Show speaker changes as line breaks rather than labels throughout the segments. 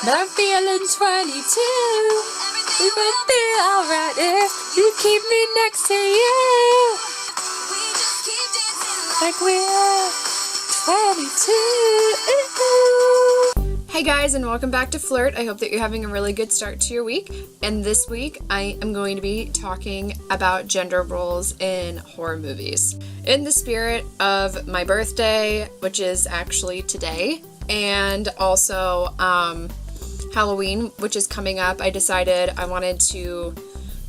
But I'm feeling 22. We would be alright if you keep me next to you. Like we're 22. Hey guys, and welcome back to Flurt. I hope that you're having a really good start to your week. And this week, I am going to be talking about gender roles in horror movies. In the spirit of my birthday, which is actually today, and also Halloween, which is coming up, I decided I wanted to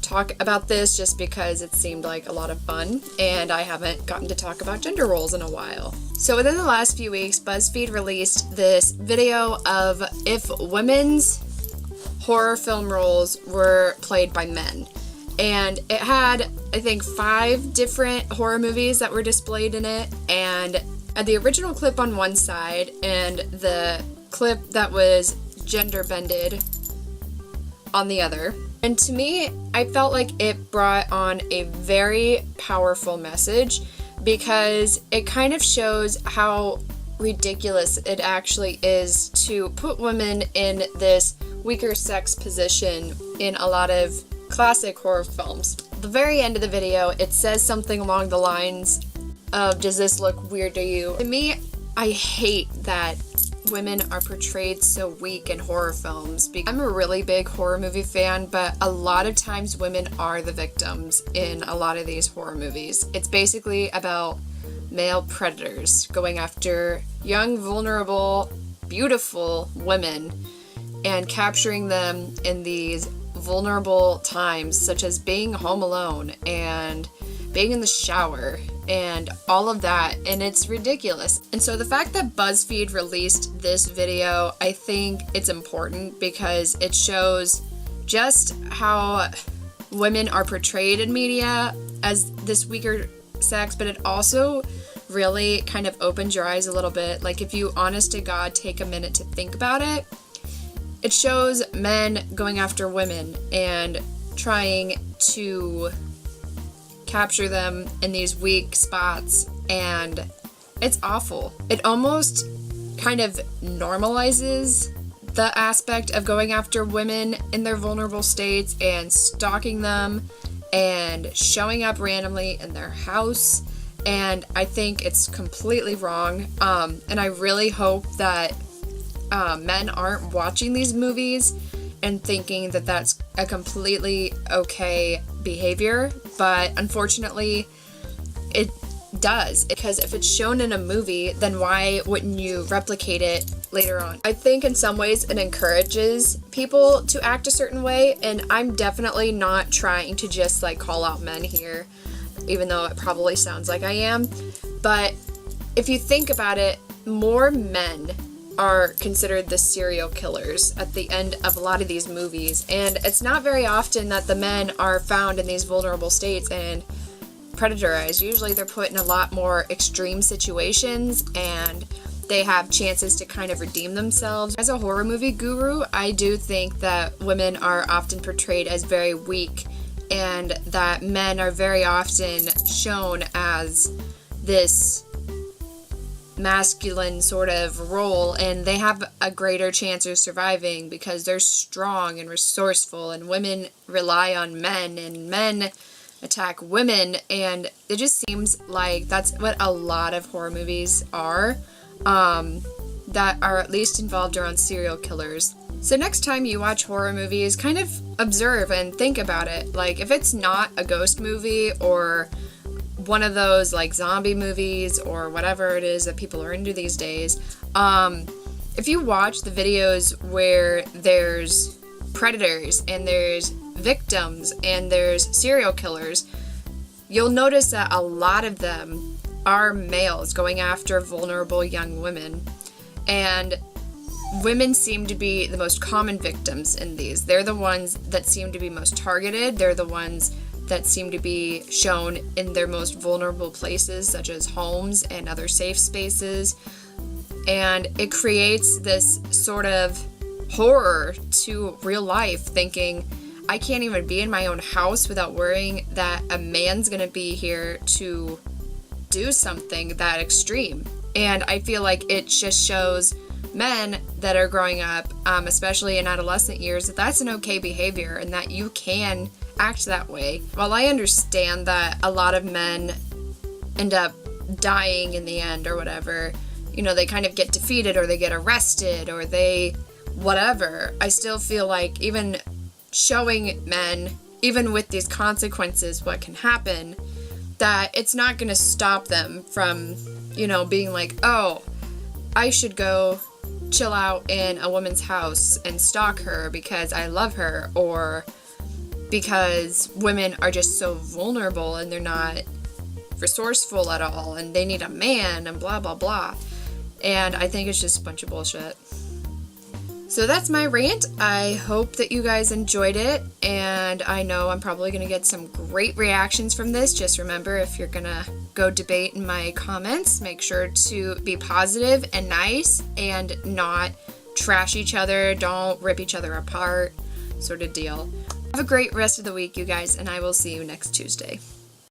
talk about this just because it seemed like a lot of fun, and I haven't gotten to talk about gender roles in a while. So within the last few weeks, BuzzFeed released this video of if women's horror film roles were played by men. And it had, I think, 5 different horror movies that were displayed in it, and had the original clip on one side and the clip that was gender bended on the other. And to me, I felt like it brought on a very powerful message because it kind of shows how ridiculous it actually is to put women in this weaker sex position in a lot of classic horror films. At the very end of the video, it says something along the lines of, "Does this look weird to you?" To me, I hate that women are portrayed so weak in horror films. I'm a really big horror movie fan, but a lot of times women are the victims in a lot of these horror movies. It's basically about male predators going after young, vulnerable, beautiful women and capturing them in these vulnerable times, such as being home alone and being in the shower and all of that, and it's ridiculous. And so the fact that BuzzFeed released this video, I think it's important because it shows just how women are portrayed in media as this weaker sex, but it also really kind of opens your eyes a little bit. Like, if you honest to God take a minute to think about it, it shows men going after women and trying to capture them in these weak spots, and it's awful. It almost kind of normalizes the aspect of going after women in their vulnerable states and stalking them and showing up randomly in their house, and I think it's completely wrong, and I really hope that men aren't watching these movies and thinking that that's a completely okay behavior, but unfortunately it does, because if it's shown in a movie, then why wouldn't you replicate it later on? I think in some ways it encourages people to act a certain way, and I'm definitely not trying to just like call out men here, even though it probably sounds like I am, but if you think about it, more men are considered the serial killers at the end of a lot of these movies, and it's not very often that the men are found in these vulnerable states and predatorized. Usually they're put in a lot more extreme situations and they have chances to kind of redeem themselves. As a horror movie guru, I do think that women are often portrayed as very weak and that men are very often shown as this masculine sort of role, and they have a greater chance of surviving because they're strong and resourceful, and women rely on men and men attack women, and it just seems like that's what a lot of horror movies are that are at least involved around serial killers. So next time you watch horror movies, kind of observe and think about it. Like, if it's not a ghost movie or one of those like zombie movies or whatever it is that people are into these days, if you watch the videos where there's predators and there's victims and there's serial killers, you'll notice that a lot of them are males going after vulnerable young women, and women seem to be the most common victims in these. They're the ones that seem to be most targeted. They're the ones that seem to be shown in their most vulnerable places, such as homes and other safe spaces. And it creates this sort of horror to real life, thinking, I can't even be in my own house without worrying that a man's gonna be here to do something that extreme. And I feel like it just shows men that are growing up, especially in adolescent years, that that's an okay behavior and that you can act that way. While I understand that a lot of men end up dying in the end or whatever, you know, they kind of get defeated or they get arrested or they whatever, I still feel like even showing men, even with these consequences, what can happen, that it's not going to stop them from, you know, being like, oh, I should go chill out in a woman's house and stalk her because I love her, or because women are just so vulnerable and they're not resourceful at all and they need a man and blah, blah, blah. And I think it's just a bunch of bullshit. So that's my rant. I hope that you guys enjoyed it, and I know I'm probably going to get some great reactions from this. Just remember, if you're going to go debate in my comments, make sure to be positive and nice and not trash each other. Don't rip each other apart, sort of deal. Have a great rest of the week, you guys, and I will see you next Tuesday.